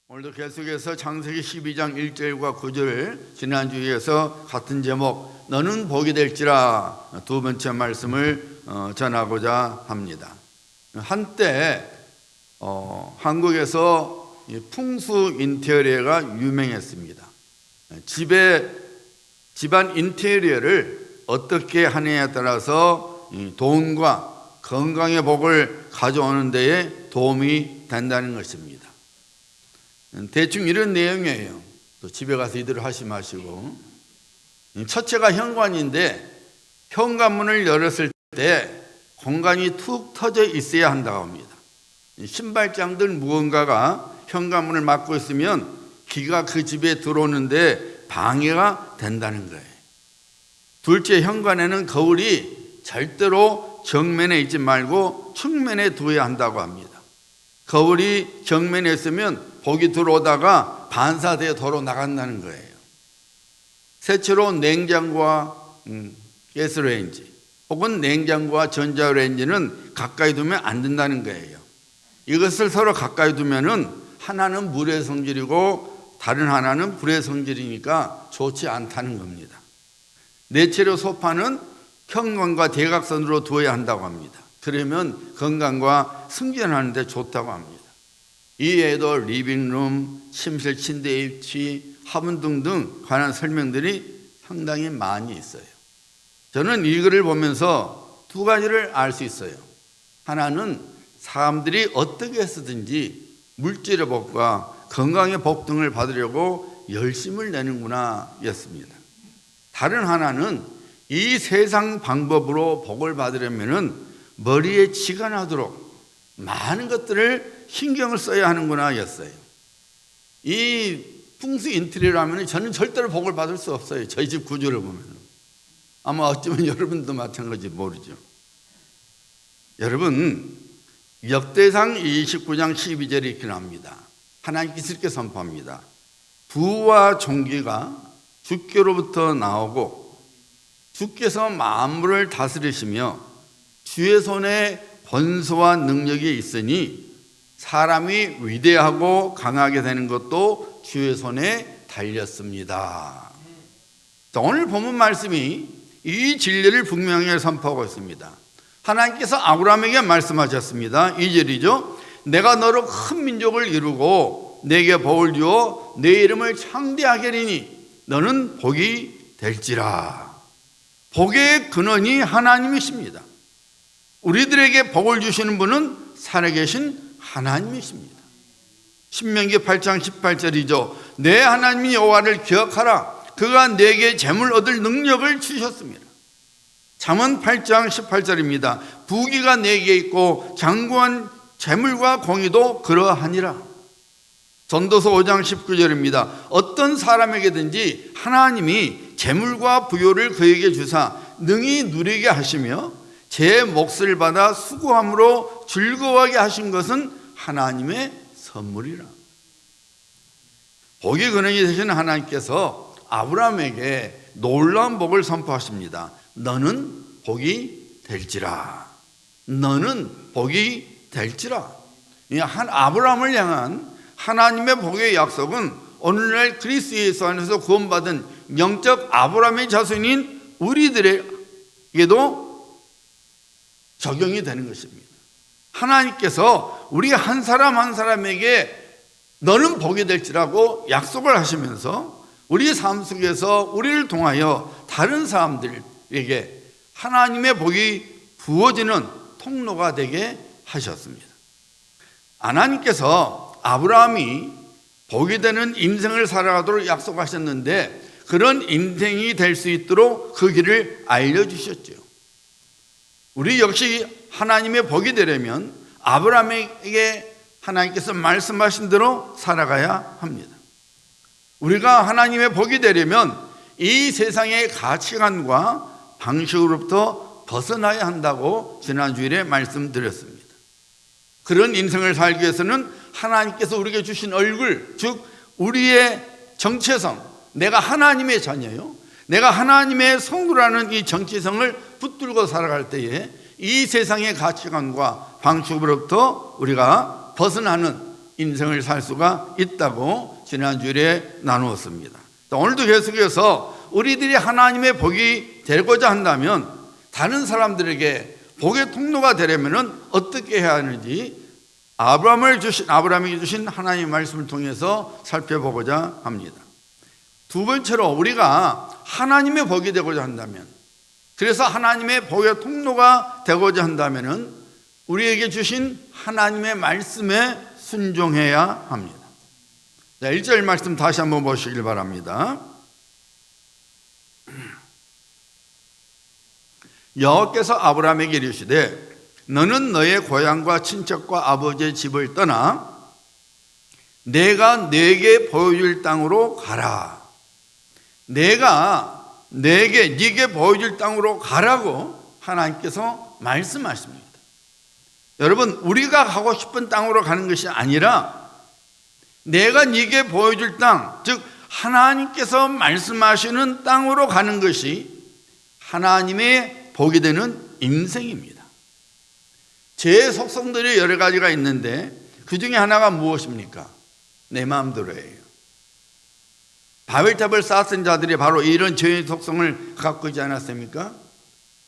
오늘도 계속해서 창세기 12장 1절과 9절 지난주에서 같은 제목 너는 복이 될지라 두 번째 말씀을 전하고자 합니다. 한때 한국에서 풍수 인테리어가 유명했습니다. 집안 인테리어를 어떻게 하느냐에 따라서 돈과 건강의 복을 가져오는 데에 도움이 된다는 것입니다. 대충 이런 내용이에요. 또 집에 가서 이대로 하시고, 첫째가 현관인데 현관문을 열었을 때 공간이 툭 터져 있어야 한다고 합니다. 신발장들 무언가가 현관문을 막고 있으면 기가 그 집에 들어오는데 방해가 된다는 거예요. 둘째, 현관에는 거울이 절대로 정면에 있지 말고 측면에 두어야 한다고 합니다. 거울이 정면에 있으면 복이 들어오다가 반사되어 도로 나간다는 거예요. 셋째로 냉장고와 가스레인지 혹은 냉장고와 전자레인지는 가까이 두면 안 된다는 거예요. 이것을 서로 가까이 두면은 하나는 물의 성질이고 다른 하나는 불의 성질이니까 좋지 않다는 겁니다. 넷째로 소파는 현관과 대각선으로 두어야 한다고 합니다. 그러면 건강과 승진하는 데 좋다고 합니다. 이외에도 리빙룸, 침실, 침대 위치, 화분 등등 관한 설명들이 상당히 많이 있어요. 저는 이 글을 보면서 두 가지를 알 수 있어요. 하나는 사람들이 어떻게 쓰든지 물질의 복과 건강의 복 등을 받으려고 열심을 내는구나 였습니다. 다른 하나는 이 세상 방법으로 복을 받으려면 머리에 쥐가 나도록 많은 것들을 신경을 써야 하는구나 였어요. 이 풍수 인테리어를 하면 저는 절대로 복을 받을 수 없어요. 저희 집 구조를 보면. 아마 어쩌면 여러분도 마찬가지 모르죠. 여러분, 역대상 29장 12절에 이렇게 나옵니다. 하나님께서 이렇게 선포합니다. 부와 존귀가 주께로부터 나오고 주께서 만물을 다스리시며 주의 손에 권소와 능력이 있으니 사람이 위대하고 강하게 되는 것도 주의 손에 달렸습니다. 오늘 본문 말씀이 이 진리를 분명히 선포하고 있습니다. 하나님께서 아브라함에게 말씀하셨습니다. 2절이죠. 내가 너로 큰 민족을 이루고 내게 복을 주어 내 이름을 창대하게 하리니 너는 복이 될지라. 복의 근원이 하나님이십니다. 우리들에게 복을 주시는 분은 살아계신 하나님이십니다. 신명기 8장 18절이죠. 내 하나님 여호와를 기억하라. 그가 내게 재물 얻을 능력을 주셨습니다. 잠언 8장 18절입니다. 부귀가 내게 있고 장구한 재물과 공의도 그러하니라. 전도서 5장 19절입니다. 어떤 사람에게든지 하나님이 재물과 부요를 그에게 주사 능히 누리게 하시며 제 몫을 받아 수고함으로 즐거워하게 하신 것은 하나님의 선물이라. 복의 근원이 되신 하나님께서 아브라함에게 놀라운 복을 선포하십니다. 너는 복이 될지라. 너는 복이 될지라. 아브라함을 향한 하나님의 복의 약속은 오늘날 그리스도 예수 안에서 구원받은 영적 아브라함의 자손인 우리들에게도 적용이 되는 것입니다. 하나님께서 우리 한 사람 한 사람에게 너는 복이 될지라고 약속을 하시면서 우리 삶 속에서 우리를 통하여 다른 사람들에게 하나님의 복이 부어지는 통로가 되게 하셨습니다. 하나님께서 아브라함이 복이 되는 인생을 살아가도록 약속하셨는데 그런 인생이 될 수 있도록 그 길을 알려주셨죠. 우리 역시 하나님의 복이 되려면 아브라함에게 하나님께서 말씀하신 대로 살아가야 합니다. 우리가 하나님의 복이 되려면 이 세상의 가치관과 방식으로부터 벗어나야 한다고 지난주일에 말씀드렸습니다. 그런 인생을 살기 위해서는 하나님께서 우리에게 주신 얼굴, 즉 우리의 정체성, 내가 하나님의 자녀요, 내가 하나님의 성도라는 이 정체성을 붙들고 살아갈 때에 이 세상의 가치관과 방식으로부터 우리가 벗어나는 인생을 살 수가 있다고 지난주에 나누었습니다. 오늘도 계속해서 우리들이 하나님의 복이 되고자 한다면, 다른 사람들에게 복의 통로가 되려면 어떻게 해야 하는지 아브라함에게 주신 하나님의 말씀을 통해서 살펴보고자 합니다. 두 번째로, 우리가 하나님의 복이 되고자 한다면, 그래서 하나님의 복의 통로가 되고자 한다면 우리에게 주신 하나님의 말씀에 순종해야 합니다. 1절 말씀 다시 한번 보시길 바랍니다. 여호와께서 아브라함에게 이르시되 너는 너의 고향과 친척과 아버지의 집을 떠나 내가 네게 보여줄 땅으로 가라. 내가 네게 보여줄 땅으로 가라고 하나님께서 말씀하십니다. 여러분, 우리가 가고 싶은 땅으로 가는 것이 아니라 내가 네게 보여줄 땅, 즉 하나님께서 말씀하시는 땅으로 가는 것이 하나님의 복이 되는 인생입니다. 제 속성들이 여러 가지가 있는데 그 중에 하나가 무엇입니까? 내 마음대로예요. 바벨탑을 쌓았던 자들이 바로 이런 죄의 속성을 갖고 있지 않았습니까?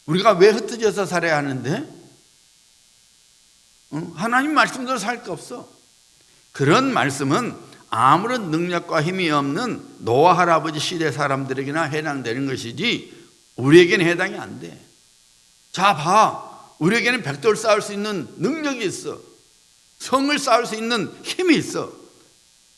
우리가 왜 흩어져서 살아야 하는데? 하나님 말씀대로 살 거 없어. 그런 말씀은 아무런 능력과 힘이 없는 노아 할아버지 시대 사람들에게나 해당되는 것이지 우리에게는 해당이 안 돼. 자, 봐. 우리에게는 벽돌을 쌓을 수 있는 능력이 있어. 성을 쌓을 수 있는 힘이 있어.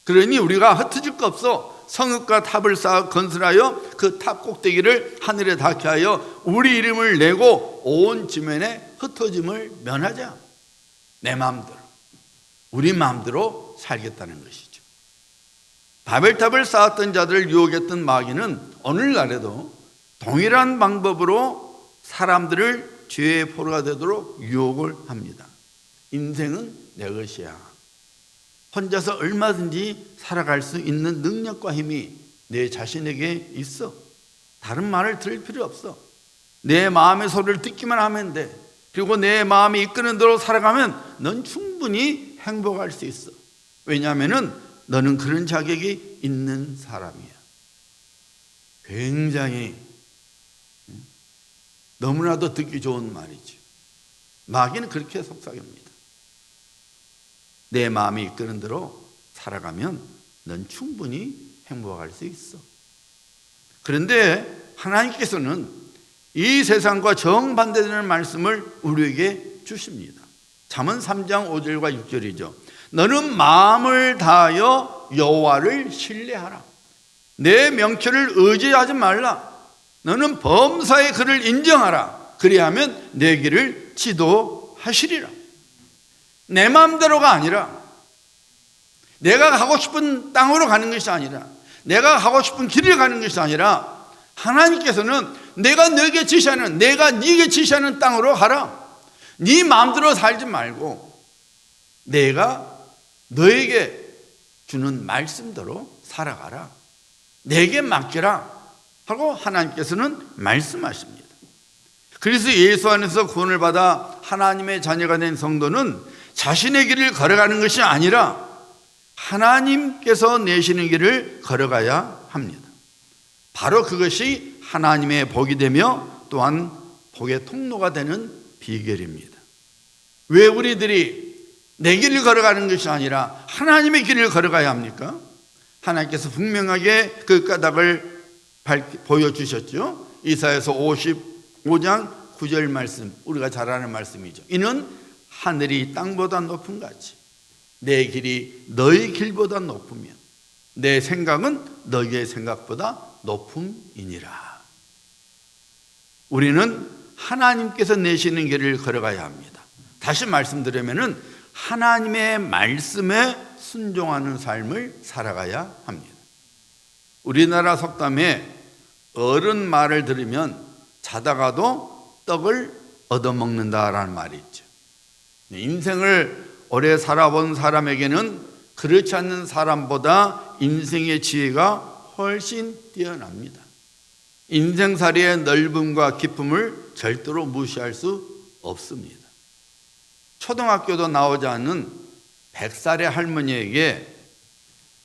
그러니 우리가 흩어질 거 없어. 성읍과 탑을 쌓아 건설하여 그 탑 꼭대기를 하늘에 닿게 하여 우리 이름을 내고 온 지면에 흩어짐을 면하자. 내 마음대로, 우리 마음대로 살겠다는 것이죠. 바벨탑을 쌓았던 자들을 유혹했던 마귀는 오늘날에도 동일한 방법으로 사람들을 죄의 포로가 되도록 유혹을 합니다. 인생은 내 것이야. 혼자서 얼마든지 살아갈 수 있는 능력과 힘이 내 자신에게 있어. 다른 말을 들을 필요 없어. 내 마음의 소리를 듣기만 하면 돼. 그리고 내 마음이 이끄는 대로 살아가면 넌 충분히 행복할 수 있어. 왜냐하면 너는 그런 자격이 있는 사람이야. 굉장히 너무나도 듣기 좋은 말이죠. 마귀는 그렇게 속삭입니다. 내 마음이 이끄는 대로 살아가면 넌 충분히 행복할 수 있어. 그런데 하나님께서는 이 세상과 정반대되는 말씀을 우리에게 주십니다. 잠언 3장 5절과 6절이죠. 너는 마음을 다하여 여호와를 신뢰하라. 내 명철을 의지하지 말라. 너는 범사의 그를 인정하라. 그리하면 내 길을 지도하시리라. 내 마음대로가 아니라, 내가 가고 싶은 땅으로 가는 것이 아니라, 내가 가고 싶은 길을 가는 것이 아니라 하나님께서는 내가 너에게 지시하는, 내가 네게 지시하는 땅으로 가라. 네 마음대로 살지 말고 내가 너에게 주는 말씀대로 살아가라. 내게 맡기라 하고 하나님께서는 말씀하십니다. 그래서 예수 안에서 구원을 받아 하나님의 자녀가 된 성도는 자신의 길을 걸어가는 것이 아니라 하나님께서 내시는 길을 걸어가야 합니다. 바로 그것이 하나님의 복이 되며 또한 복의 통로가 되는 비결입니다. 왜 우리들이 내 길을 걸어가는 것이 아니라 하나님의 길을 걸어가야 합니까? 하나님께서 분명하게 그 까닭을 보여주셨죠. 이사야서 55장 9절 말씀, 우리가 잘 아는 말씀이죠. 이는 하늘이 땅보다 높음 같이 내 길이 너희 길보다 높으며 내 생각은 너희의 생각보다 높음이니라. 우리는 하나님께서 내시는 길을 걸어가야 합니다. 다시 말씀드리면은 하나님의 말씀에 순종하는 삶을 살아가야 합니다. 우리나라 속담에 어른 말을 들으면 자다가도 떡을 얻어먹는다라는 말이 있죠. 인생을 오래 살아본 사람에게는 그렇지 않는 사람보다 인생의 지혜가 훨씬 뛰어납니다. 인생살이의 넓음과 깊음을 절대로 무시할 수 없습니다. 초등학교도 나오지 않는 100살의 할머니에게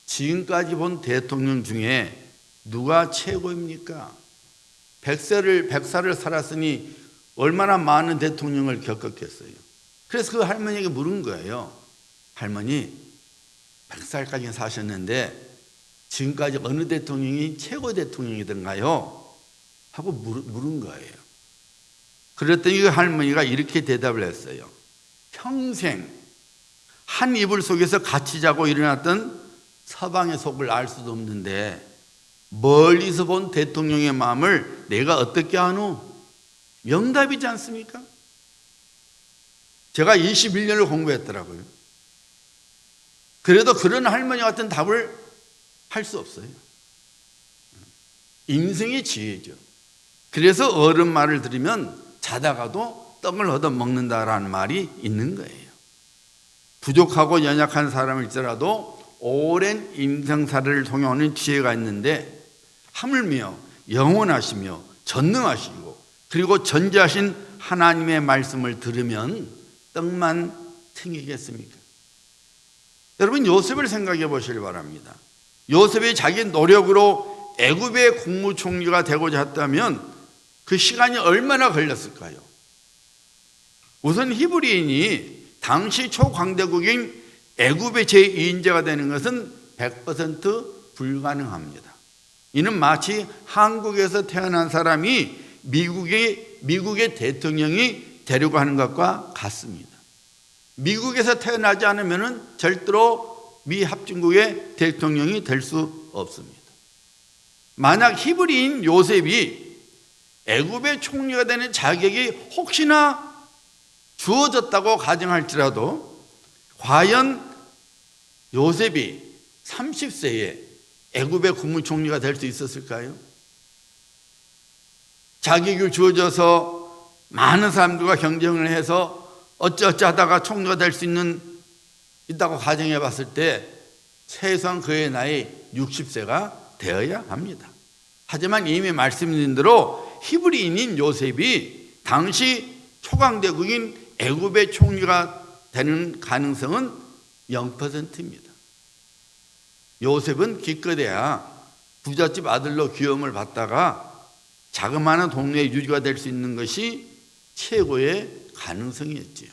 지금까지 본 대통령 중에 누가 최고입니까? 100살을 살았으니 얼마나 많은 대통령을 겪었겠어요. 그래서 그 할머니에게 물은 거예요. 할머니, 100살까지 사셨는데 지금까지 어느 대통령이 최고 대통령이던가요? 하고 물은 거예요. 그랬더니 그 할머니가 이렇게 대답을 했어요. 평생 한 이불 속에서 같이 자고 일어났던 서방의 속을 알 수도 없는데 멀리서 본 대통령의 마음을 내가 어떻게 아노? 명답이지 않습니까? 제가 21년을 공부했더라고요. 그래도 그런 할머니 같은 답을 할 수 없어요. 인생의 지혜죠. 그래서 어른 말을 들으면 자다가도 떡을 얻어 먹는다라는 말이 있는 거예요. 부족하고 연약한 사람일지라도 오랜 인생사를 통해 오는 지혜가 있는데 하물며 영원하시며 전능하시고 그리고 전지하신 하나님의 말씀을 들으면 떡만 튕기겠습니까? 여러분, 요셉을 생각해 보시기 바랍니다. 요셉이 자기 노력으로 애굽의 국무총리가 되고자 했다면 그 시간이 얼마나 걸렸을까요? 우선 히브리인이 당시 초강대국인 애굽의 제2인자가 되는 것은 100% 불가능합니다. 이는 마치 한국에서 태어난 사람이 미국의 대통령이 되려고 하는 것과 같습니다. 미국에서 태어나지 않으면 절대로 미 합중국의 대통령이 될 수 없습니다. 만약 히브리인 요셉이 애굽의 총리가 되는 자격이 혹시나 주어졌다고 가정할지라도 과연 요셉이 30세에 애굽의 국무총리가 될 수 있었을까요? 자격이 주어져서 많은 사람들과 경쟁을 해서 어쩌어쩌 하다가 총리가 될 수 있다고 가정해 봤을 때 최소한 그의 나이 60세가 되어야 합니다. 하지만 이미 말씀드린 대로 히브리인인 요셉이 당시 초강대국인 애굽의 총리가 되는 가능성은 0%입니다. 요셉은 기껏해야 부잣집 아들로 귀여움을 받다가 자그마한 동네에 유지가 될 수 있는 것이 최고의 가능성이었지요.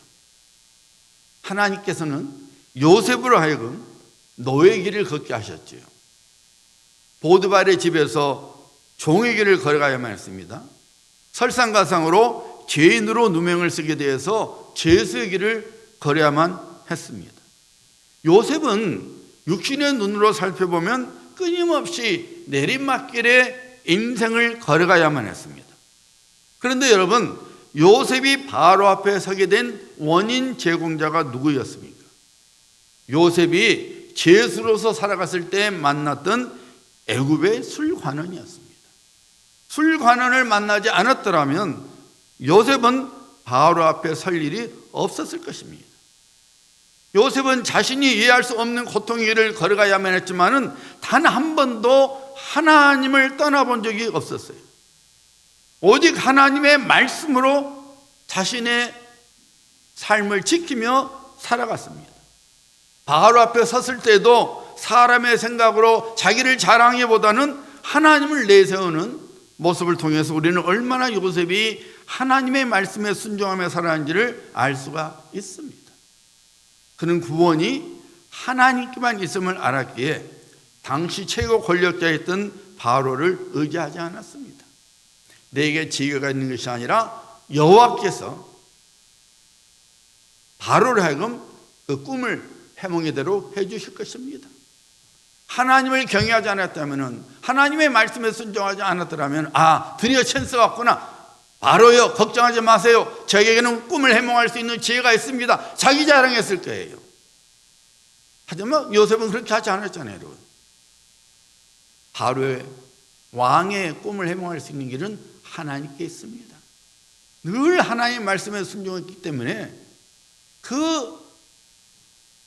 하나님께서는 요셉으로 하여금 노예 길을 걷게 하셨지요. 보드발의 집에서 종의 길을 걸어가야만 했습니다. 설상가상으로 죄인으로 누명을 쓰게 되어서 죄수의 길을 걸어야만 했습니다. 요셉은 육신의 눈으로 살펴보면 끊임없이 내리막길의 인생을 걸어가야만 했습니다. 그런데 여러분, 요셉이 바로 앞에 서게 된 원인 제공자가 누구였습니까? 요셉이 죄수로서 살아갔을 때 만났던 애굽의 술관원이었습니다. 술관원을 만나지 않았더라면 요셉은 바로 앞에 설 일이 없었을 것입니다. 요셉은 자신이 이해할 수 없는 고통의 길을 걸어가야만 했지만은 단 한 번도 하나님을 떠나본 적이 없었어요. 오직 하나님의 말씀으로 자신의 삶을 지키며 살아갔습니다. 바로 앞에 섰을 때도 사람의 생각으로 자기를 자랑하기보다는 하나님을 내세우는 모습을 통해서 우리는 얼마나 요셉이 하나님의 말씀에 순종하며 살아가는지를 알 수가 있습니다. 그는 구원이 하나님께만 있음을 알았기에 당시 최고 권력자였던 바로를 의지하지 않았습니다. 내게 지혜가 있는 것이 아니라 여호와께서 바로를 하여금 그 꿈을 해몽이대로 해주실 것입니다. 하나님을 경외하지 않았다면, 하나님의 말씀에 순종하지 않았더라면, 드디어 찬스가 왔구나, 바로요, 걱정하지 마세요, 저에게는 꿈을 해몽할 수 있는 지혜가 있습니다, 자기 자랑했을 거예요. 하지만 요셉은 그렇게 하지 않았잖아요. 여러분. 바로의 왕의 꿈을 해몽할 수 있는 길은 하나님께 있습니다. 늘 하나님의 말씀에 순종했기 때문에 그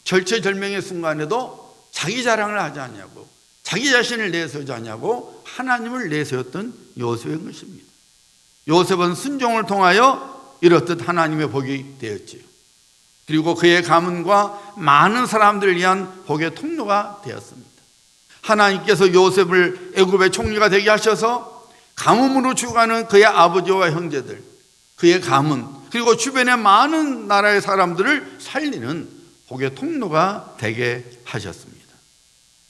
절체절명의 순간에도 자기 자랑을 하지 않냐고, 자기 자신을 내세우지 않냐고 하나님을 내세웠던 요셉의 것입니다. 요셉은 순종을 통하여 이렇듯 하나님의 복이 되었지요. 그리고 그의 가문과 많은 사람들을 위한 복의 통로가 되었습니다. 하나님께서 요셉을 애굽의 총리가 되게 하셔서 가뭄으로 죽어가는 그의 아버지와 형제들, 그의 가문, 그리고 주변의 많은 나라의 사람들을 살리는 복의 통로가 되게 하셨습니다.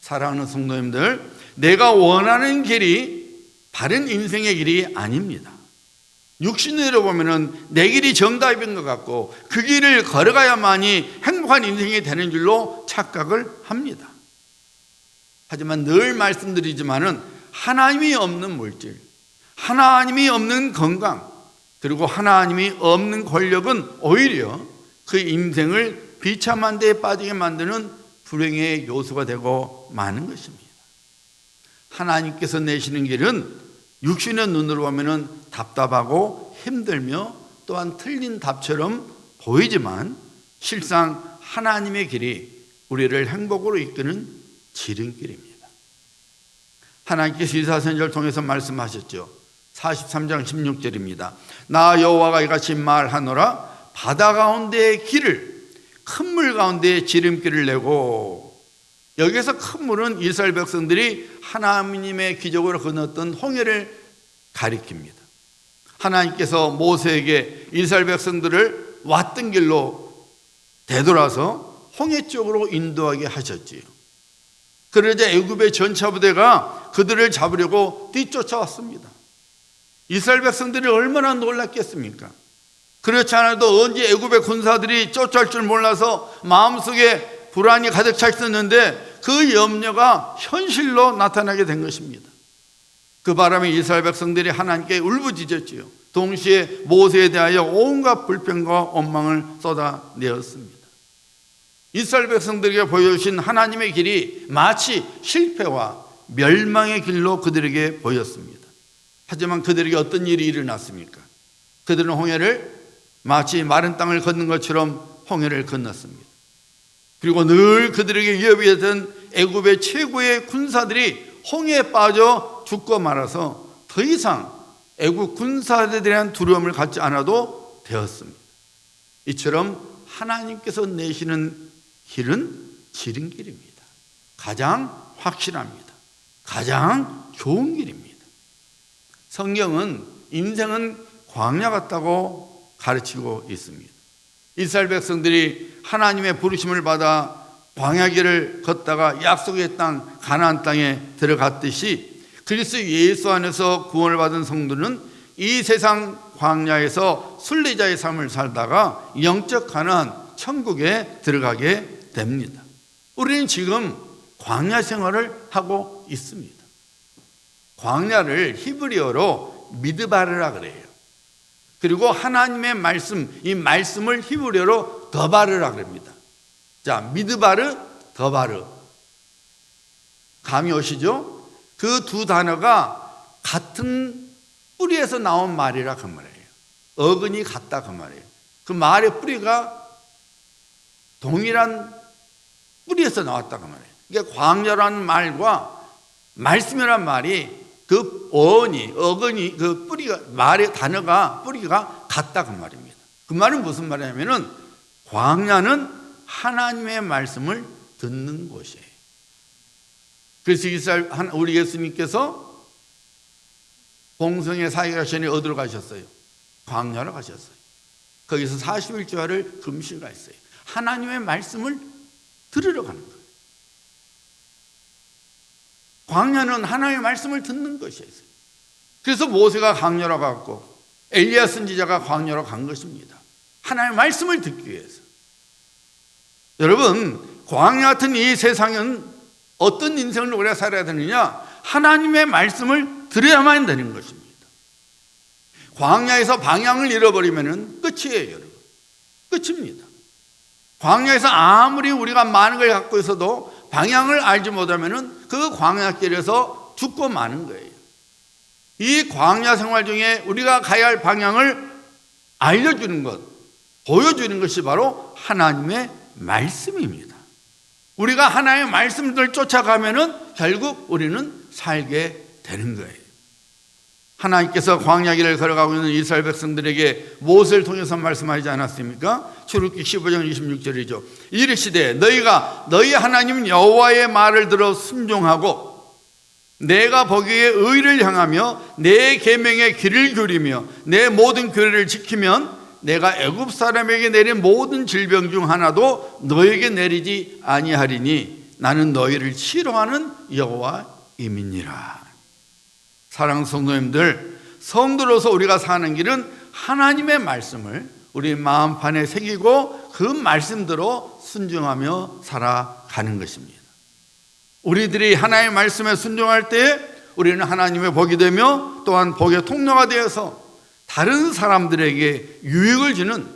사랑하는 성도님들, 내가 원하는 길이 바른 인생의 길이 아닙니다. 육신으로 보면은 내 길이 정답인 것 같고 그 길을 걸어가야만이 행복한 인생이 되는 줄로 착각을 합니다. 하지만 늘 말씀드리지만은 하나님이 없는 물질, 하나님이 없는 건강, 그리고 하나님이 없는 권력은 오히려 그 인생을 비참한 데에 빠지게 만드는 불행의 요소가 되고 마는 것입니다. 하나님께서 내시는 길은 육신의 눈으로 보면은 답답하고 힘들며 또한 틀린 답처럼 보이지만 실상 하나님의 길이 우리를 행복으로 이끄는 지름길입니다. 하나님께서 이사야서를 통해서 말씀하셨죠. 43장 16절입니다. 나 여호와가 이같이 말하노라. 바다 가운데의 길을, 큰 물 가운데에 지름길을 내고, 여기서 큰 물은 이스라엘 백성들이 하나님의 기적으로 건넜던 홍해를 가리킵니다. 하나님께서 모세에게 이스라엘 백성들을 왔던 길로 되돌아서 홍해 쪽으로 인도하게 하셨지요. 그러자 애굽의 전차부대가 그들을 잡으려고 뒤쫓아왔습니다. 이스라엘 백성들이 얼마나 놀랐겠습니까? 그렇지 않아도 언제 애굽의 군사들이 쫓아올 줄 몰라서 마음속에 불안이 가득 차 있었는데 그 염려가 현실로 나타나게 된 것입니다. 그 바람에 이스라엘 백성들이 하나님께 울부짖었지요. 동시에 모세에 대하여 온갖 불평과 원망을 쏟아내었습니다. 이스라엘 백성들에게 보여주신 하나님의 길이 마치 실패와 멸망의 길로 그들에게 보였습니다. 하지만 그들에게 어떤 일이 일어났습니까? 그들은 홍해를 마치 마른 땅을 걷는 것처럼 홍해를 건넜습니다. 그리고 늘 그들에게 위협이 되던 애굽의 최고의 군사들이 홍해에 빠져 죽고 말아서 더 이상 애굽 군사들에 대한 두려움을 갖지 않아도 되었습니다. 이처럼 하나님께서 내시는 길은 지름길입니다. 가장 확실합니다. 가장 좋은 길입니다. 성경은 인생은 광야 같다고 가르치고 있습니다. 이스라엘 백성들이 하나님의 부르심을 받아 광야길을 걷다가 약속의 땅 가나안 땅에 들어갔듯이 그리스도 예수 안에서 구원을 받은 성도는 이 세상 광야에서 순례자의 삶을 살다가 영적 가나안 천국에 들어가게 됩니다. 우리는 지금 광야 생활을 하고 있습니다. 광야를 히브리어로 미드바르라 그래요. 그리고 하나님의 말씀, 이 말씀을 히브리어로 더바르라 그럽니다. 자, 미드바르, 더바르. 감이 오시죠? 그 두 단어가 같은 뿌리에서 나온 말이라 그 말이에요. 어근이 같다 그 말이에요. 그 말의 뿌리가 동일한 뿌리에서 나왔다 그 말이에요. 그러니까 광야라는 말과 말씀이라는 말이 그 어근이 그 뿌리가 말의 단어가 뿌리가 같다 그 말입니다. 그 말은 무슨 말이냐면은 광야는 하나님의 말씀을 듣는 곳이에요. 그래서 우리 예수님께서 봉성의 사역하시니 어디로 가셨어요? 광야로 가셨어요. 거기서 40일주야를 금시가 했어요. 하나님의 말씀을 들으러 가는 거예요. 광야는 하나님의 말씀을 듣는 것이었어요. 그래서 모세가 광야로 갔고 엘리야 선지자가 광야로 간 것입니다. 하나님의 말씀을 듣기 위해서. 여러분, 광야 같은 이 세상은 어떤 인생을 우리가 살아야 되느냐? 하나님의 말씀을 들어야만 되는 것입니다. 광야에서 방향을 잃어버리면 끝이에요, 여러분. 끝입니다. 광야에서 아무리 우리가 많은 걸 갖고 있어도 방향을 알지 못하면 그 광야길에서 죽고 마는 거예요. 이 광야 생활 중에 우리가 가야 할 방향을 알려주는 것, 보여주는 것이 바로 하나님의 말씀입니다. 우리가 하나님의 말씀을 쫓아가면 결국 우리는 살게 되는 거예요. 하나님께서 광야길을 걸어가고 있는 이스라엘 백성들에게 모세를 통해서 말씀하지 않았습니까? 출애굽기 15장 26절이죠. 이르시되 너희가 너희 하나님 여호와의 말을 들어 순종하고 내가 보기에 의를 향하며 내 계명에 귀를 기울이며 내 모든 규례를 지키면 내가 애굽 사람에게 내린 모든 질병 중 하나도 너에게 내리지 아니하리니 나는 너희를 치료하는 여호와임이니라. 사랑하는 성도님들, 성도로서 우리가 사는 길은 하나님의 말씀을 우리 마음판에 새기고 그 말씀대로 순종하며 살아가는 것입니다. 우리들이 하나님의 말씀에 순종할 때 우리는 하나님의 복이 되며 또한 복의 통로가 되어서 다른 사람들에게 유익을 주는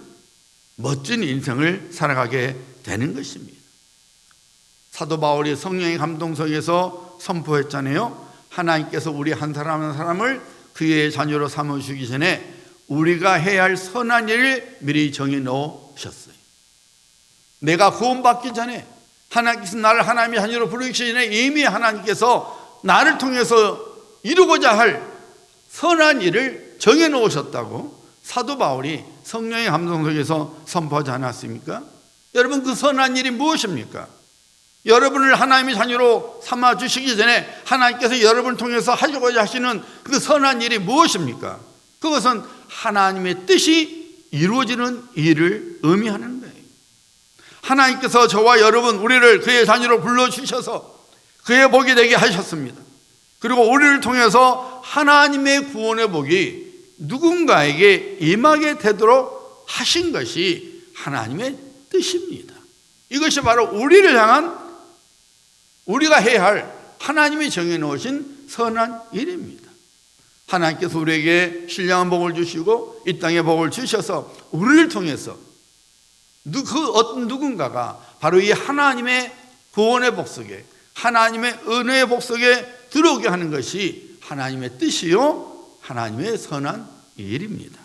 멋진 인생을 살아가게 되는 것입니다. 사도 바울이 성령의 감동 속에서 선포했잖아요. 하나님께서 우리 한 사람 한 사람을 그의 자녀로 삼으시기 전에 우리가 해야 할 선한 일을 미리 정해 놓으셨어요. 내가 구원받기 전에 하나님께서 나를 하나님의 자녀로 부르시기 전에 이미 하나님께서 나를 통해서 이루고자 할 선한 일을 정해 놓으셨다고 사도 바울이 성령의 감동 속에서 선포하지 않았습니까? 여러분, 그 선한 일이 무엇입니까? 여러분을 하나님의 자녀로 삼아 주시기 전에 하나님께서 여러분을 통해서 하시고자 하시는 그 선한 일이 무엇입니까? 그것은 하나님의 뜻이 이루어지는 일을 의미하는 거예요. 하나님께서 저와 여러분, 우리를 그의 자녀로 불러주셔서 그의 복이 되게 하셨습니다. 그리고 우리를 통해서 하나님의 구원의 복이 누군가에게 임하게 되도록 하신 것이 하나님의 뜻입니다. 이것이 바로 우리를 향한, 우리가 해야 할 하나님이 정해놓으신 선한 일입니다. 하나님께서 우리에게 신령한 복을 주시고 이 땅에 복을 주셔서 우리를 통해서 그 어떤 누군가가 바로 이 하나님의 구원의 복 속에, 하나님의 은혜의 복 속에 들어오게 하는 것이 하나님의 뜻이요 하나님의 선한 일입니다.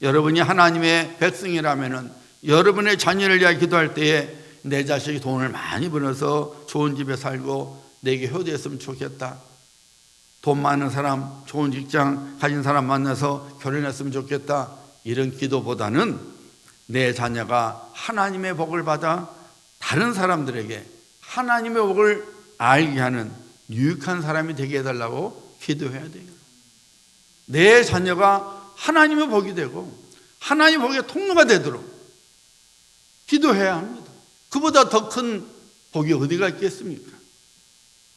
여러분이 하나님의 백성이라면 여러분의 자녀를 위해 기도할 때에 내 자식이 돈을 많이 벌어서 좋은 집에 살고 내게 효도했으면 좋겠다, 돈 많은 사람, 좋은 직장 가진 사람 만나서 결혼했으면 좋겠다, 이런 기도보다는 내 자녀가 하나님의 복을 받아 다른 사람들에게 하나님의 복을 알게 하는 유익한 사람이 되게 해달라고 기도해야 돼요. 내 자녀가 하나님의 복이 되고 하나님의 복의 통로가 되도록 기도해야 합니다. 그보다 더 큰 복이 어디가 있겠습니까?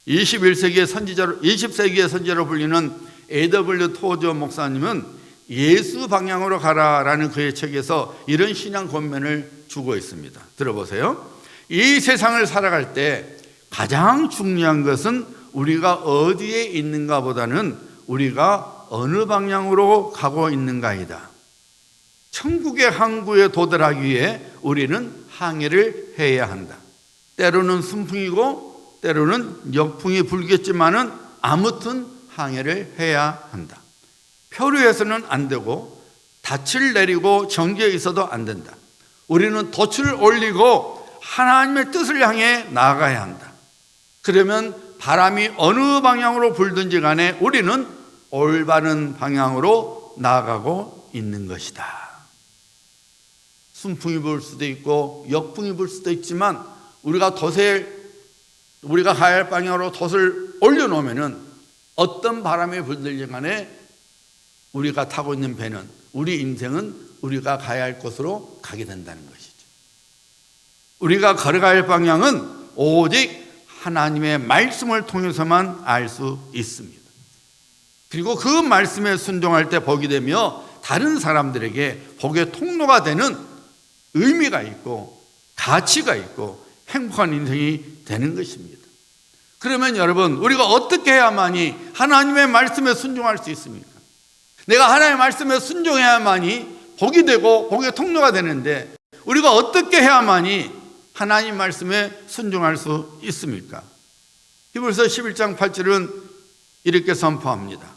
21세기의 선지자로, 20세기의 선지자로 불리는 A.W. 토저 목사님은 예수 방향으로 가라라는 그의 책에서 이런 신앙 권면을 주고 있습니다. 들어보세요. 이 세상을 살아갈 때 가장 중요한 것은 우리가 어디에 있는가 보다는 우리가 어느 방향으로 가고 있는가이다. 천국의 항구에 도달하기 위해 우리는 항해를 해야 한다. 때로는 순풍이고 때로는 역풍이 불겠지만은 아무튼 항해를 해야 한다. 표류해서는 안 되고 닻을 내리고 정지해 있어도 안 된다. 우리는 돛을 올리고 하나님의 뜻을 향해 나아가야 한다. 그러면 바람이 어느 방향으로 불든지 간에 우리는 올바른 방향으로 나아가고 있는 것이다. 순풍이 불 수도 있고 역풍이 불 수도 있지만 우리가 가야 할 방향으로 돛을 올려놓으면 어떤 바람이 불든지 간에 우리가 타고 있는 배는, 우리 인생은 우리가 가야 할 곳으로 가게 된다는 것이죠. 우리가 걸어갈 방향은 오직 하나님의 말씀을 통해서만 알 수 있습니다. 그리고 그 말씀에 순종할 때 복이 되며 다른 사람들에게 복의 통로가 되는 의미가 있고 가치가 있고 행복한 인생이 되는 것입니다. 그러면 여러분, 우리가 어떻게 해야만이 하나님의 말씀에 순종할 수 있습니까? 내가 하나님의 말씀에 순종해야만이 복이 되고 복의 통로가 되는데 우리가 어떻게 해야만이 하나님 말씀에 순종할 수 있습니까? 히브리서 11장 8절은 이렇게 선포합니다.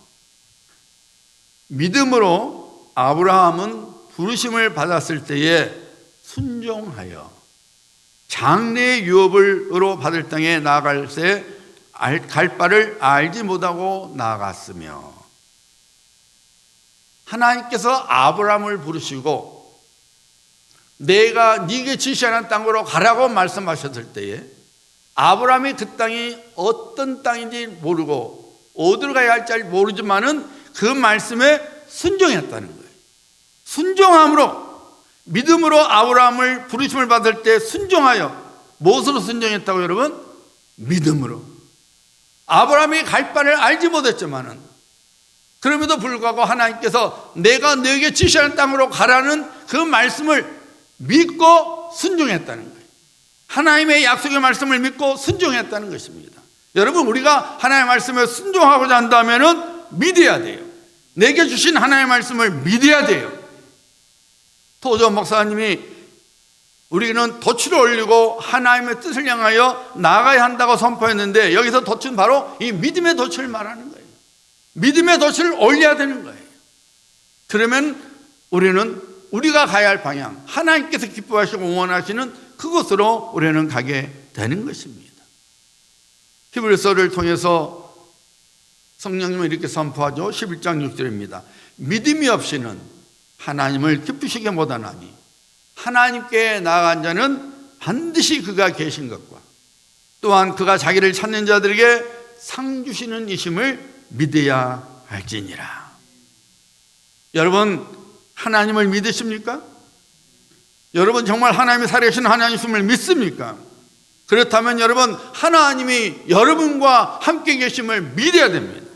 믿음으로 아브라함은 부르심을 받았을 때에 순종하여 장래의 유업으로 받을 땅에 나아갈 때 갈 바를 알지 못하고 나아갔으며, 하나님께서 아브라함을 부르시고 내가 네게 지시하는 땅으로 가라고 말씀하셨을 때에 아브라함이 그 땅이 어떤 땅인지 모르고 어디로 가야 할지 모르지만은 그 말씀에 순종했다는 거예요. 순종함으로, 믿음으로 아브라함을 부르심을 받을 때 순종하여, 무엇으로 순종했다고 여러분? 믿음으로. 아브라함이 갈 바를 알지 못했지만은 그럼에도 불구하고 하나님께서 내가 너에게 지시하는 땅으로 가라는 그 말씀을 믿고 순종했다는 거예요. 하나님의 약속의 말씀을 믿고 순종했다는 것입니다. 여러분, 우리가 하나님의 말씀에 순종하고자 한다면 믿어야 돼요. 내게 주신 하나님의 말씀을 믿어야 돼요. 도저 목사님이 우리는 돛을 올리고 하나님의 뜻을 향하여 나아가야 한다고 선포했는데, 여기서 돛은 바로 이 믿음의 돛을 말하는 거예요. 믿음의 돛을 올려야 되는 거예요. 그러면 우리는 우리가 가야 할 방향, 하나님께서 기뻐하시고 원하시는 그곳으로 우리는 가게 되는 것입니다. 히브리서를 통해서 성령님은 이렇게 선포하죠. 11장 6절입니다. 믿음이 없이는 하나님을 기쁘시게 못하나니 하나님께 나아간 자는 반드시 그가 계신 것과 또한 그가 자기를 찾는 자들에게 상 주시는 이심을 믿어야 할지니라. 여러분, 하나님을 믿으십니까? 여러분, 정말 하나님이 살아계신 하나님이심을 믿습니까? 그렇다면 여러분, 하나님이 여러분과 함께 계심을 믿어야 됩니다.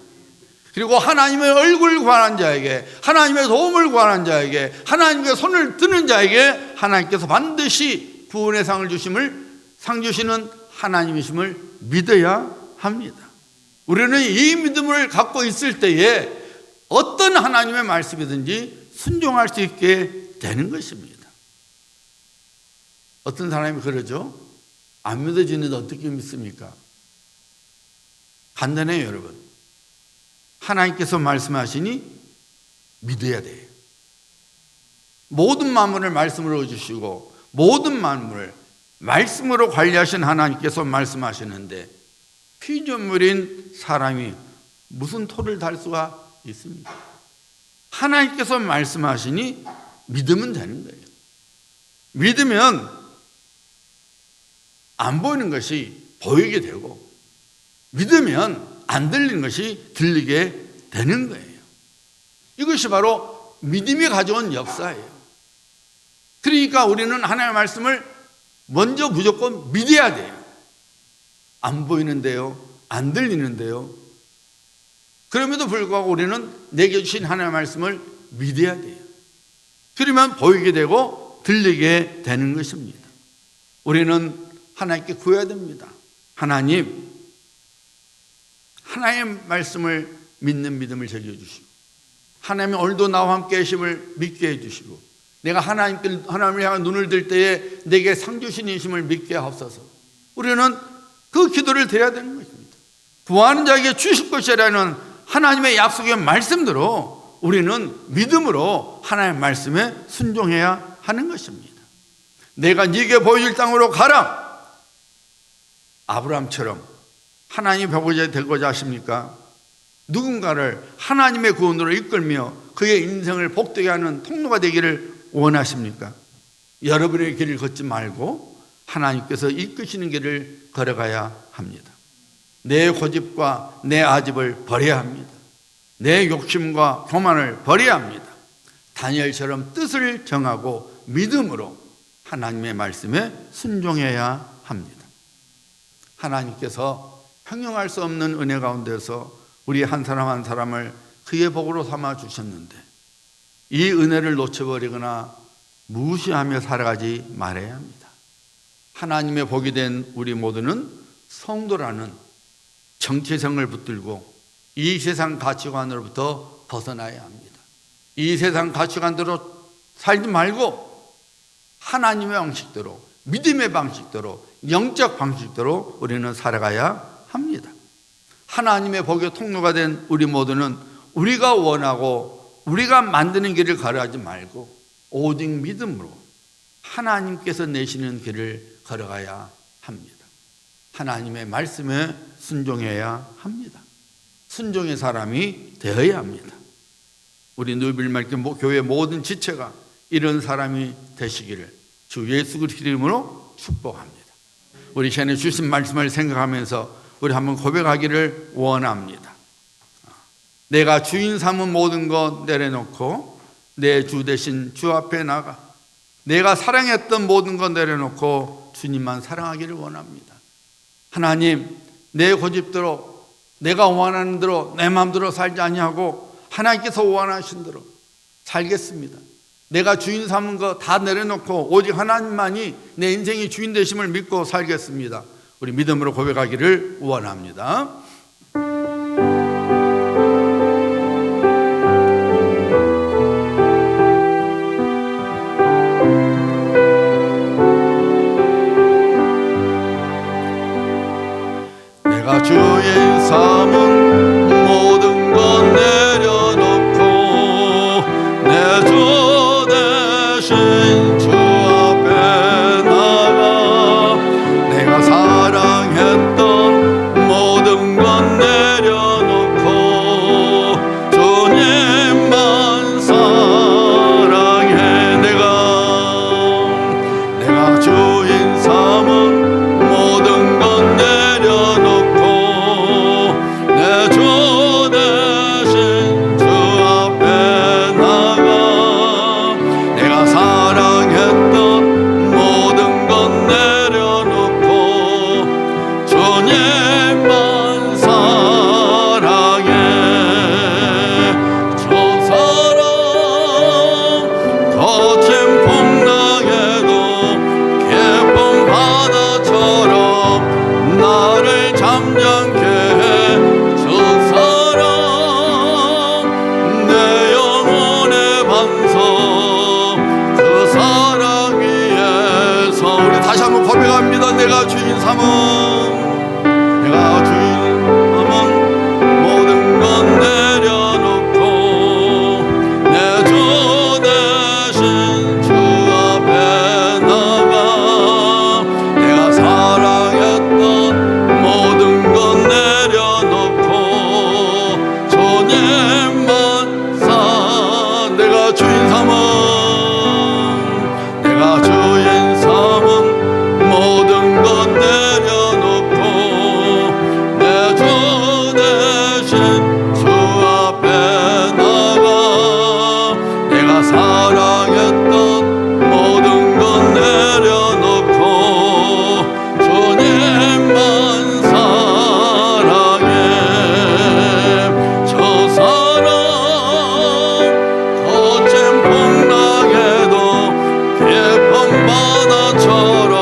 그리고 하나님의 얼굴을 구하는 자에게, 하나님의 도움을 구하는 자에게, 하나님께 손을 드는 자에게 하나님께서 반드시 구원의 상을 주심을, 상 주시는 하나님이심을 믿어야 합니다. 우리는 이 믿음을 갖고 있을 때에 어떤 하나님의 말씀이든지 순종할 수 있게 되는 것입니다. 어떤 사람이 그러죠. 안 믿어지는데 어떻게 믿습니까? 간단해요, 여러분. 하나님께서 말씀하시니 믿어야 돼요. 모든 만물을 말씀으로 주시고 모든 만물을 말씀으로 관리하신 하나님께서 말씀하시는데 피조물인 사람이 무슨 토를 달 수가 있습니까? 하나님께서 말씀하시니 믿으면 되는 거예요. 믿으면 안 보이는 것이 보이게 되고, 믿으면 안 들리는 것이 들리게 되는 거예요. 이것이 바로 믿음이 가져온 역사예요. 그러니까 우리는 하나님의 말씀을 먼저 무조건 믿어야 돼요. 안 보이는데요, 안 들리는데요. 그럼에도 불구하고 우리는 내게 주신 하나님의 말씀을 믿어야 돼요. 그러면 보이게 되고 들리게 되는 것입니다. 우리는 하나님께 구해야 됩니다. 하나님, 하나님의 말씀을 믿는 믿음을 저겨 주시고, 하나님이 오늘도 나와 함께 계심을 믿게 해주시고, 내가 하나님을 향한 눈을 들 때에 내게 상 주신 이심을 믿게 하옵소서. 우리는 그 기도를 드려야 되는 것입니다. 구하는 자에게 주실 것이라는 하나님의 약속의 말씀대로 우리는 믿음으로 하나님의 말씀에 순종해야 하는 것입니다. 내가 네게 보여줄 땅으로 가라. 아브라함처럼 하나님이 보고자 되고자 하십니까? 누군가를 하나님의 구원으로 이끌며 그의 인생을 복되게 하는 통로가 되기를 원하십니까? 여러분의 길을 걷지 말고 하나님께서 이끄시는 길을 걸어가야 합니다. 내 고집과 내 아집을 버려야 합니다. 내 욕심과 교만을 버려야 합니다. 다니엘처럼 뜻을 정하고 믿음으로 하나님의 말씀에 순종해야 합니다. 하나님께서 형용할 수 없는 은혜 가운데서 우리 한 사람 한 사람을 그의 복으로 삼아 주셨는데 이 은혜를 놓쳐버리거나 무시하며 살아가지 말아야 합니다. 하나님의 복이 된 우리 모두는 성도라는 정체성을 붙들고 이 세상 가치관으로부터 벗어나야 합니다. 이 세상 가치관대로 살지 말고 하나님의 방식대로, 믿음의 방식대로, 영적 방식대로 우리는 살아가야 합니다. 하나님의 복의 통로가 된 우리 모두는 우리가 원하고 우리가 만드는 길을 걸어가지 말고 오직 믿음으로 하나님께서 내시는 길을 걸어가야 합니다. 하나님의 말씀에 순종해야 합니다. 순종의 사람이 되어야 합니다. 우리 누빌말교 교회 모든 지체가 이런 사람이 되시기를 주 예수 그리스도 이름으로 축복합니다. 우리 시간에 주신 말씀을 생각하면서 우리 한번 고백하기를 원합니다. 내가 주인 삼은 모든 것 내려놓고 내 주 대신 주 앞에 나가 내가 사랑했던 모든 것 내려놓고 주님만 사랑하기를 원합니다. 하나님, 내 고집대로 내가 원하는 대로 내 마음대로 살지 아니하고 하나님께서 원하신 대로 살겠습니다. 내가 주인 삼은 거 다 내려놓고 오직 하나님만이 내 인생의 주인 되심을 믿고 살겠습니다. 우리 믿음으로 고백하기를 원합니다. 내가 주인 삼은 모든 것 내려놓고 내 주 대신 주 앞에 나가 내가 사랑했던 모든 것 내려놓고 주님만 사랑해. 내가 주인 삼은 모든 것 내려놓고 내 주 대신 주 앞에 나가 내가 사랑했던 모든 것 내려놓고 주님만 사랑해. 저 사랑 거친 풍랑에도 깊은 바다처럼 나를 잠잠케 해. 저 사랑 내 영혼의 반석 그 사랑 위에서 우리 다시 한번 고백합니다. 내가 주인 삼은 모든 것 내려놓고 내 주 대신 주 앞에 나가 내가 사랑했던 모든 것 내려놓고 주님만 내가 주인 삼은 모든 것 내려놓고 내 주 대신 주 앞에 나가 내가 사랑했던 모든 것 내려놓고 주님만 사랑해. 저 사랑 거친 풍랑에도 깊은 바다처럼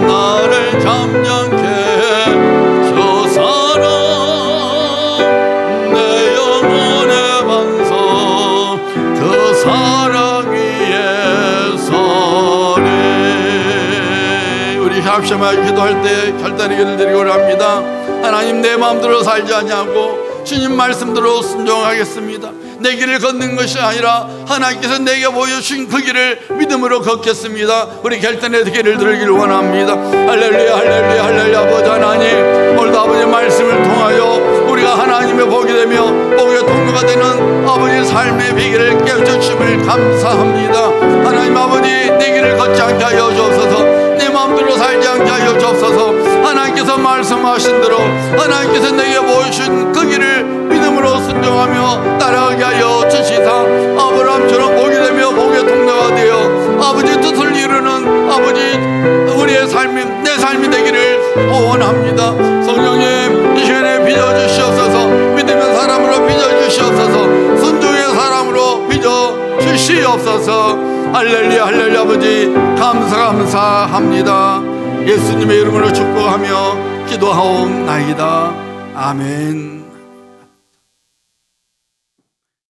나를 잠잠케 해. 저 사랑 내 영혼의 반석 그 사랑 위에 서리. 우리 합심하여 기도할 때 결단의 기도를 드리고 합니다. 하나님, 내 마음대로 살지 아니하고 주님 말씀대로 순종하겠습니다. 내 길을 걷는 것이 아니라 하나님께서 내게 보여주신 그 길을 믿음으로 걷겠습니다. 우리 결단의 길을 들기를 원합니다. 할렐루야 할렐루야 할렐루야. 아버지 하나님, 오늘도 아버지의 말씀을 통하여 우리가 하나님의 복이 되며 복의 통로가 되는 아버지의 삶의 비결을 깨우쳐주심을 감사합니다. 하나님 아버지, 내 길을 걷지 않게 하여 주옵소서. 내 마음대로 살지 않게 하여 주옵소서. 하나님께서 말씀하신 대로 하나님께서 내게 보여주신 그 길을 믿음으로 순종하며 따라가게 하여 주시사 아브라함처럼 복이 되며 복의 통로가 되어 아버지 뜻을 이루는 아버지 우리의 삶이 내 삶이 되기를 원합니다. 성령님, 이 시간에 빚어주시옵소서. 믿음의 사람으로 빚어주시옵소서. 순종의 사람으로 빚어주시옵소서. 할렐루야 할렐루야. 아버지 감사합니다. 예수님의 이름으로 축복하며 기도하옵나이다. 아멘.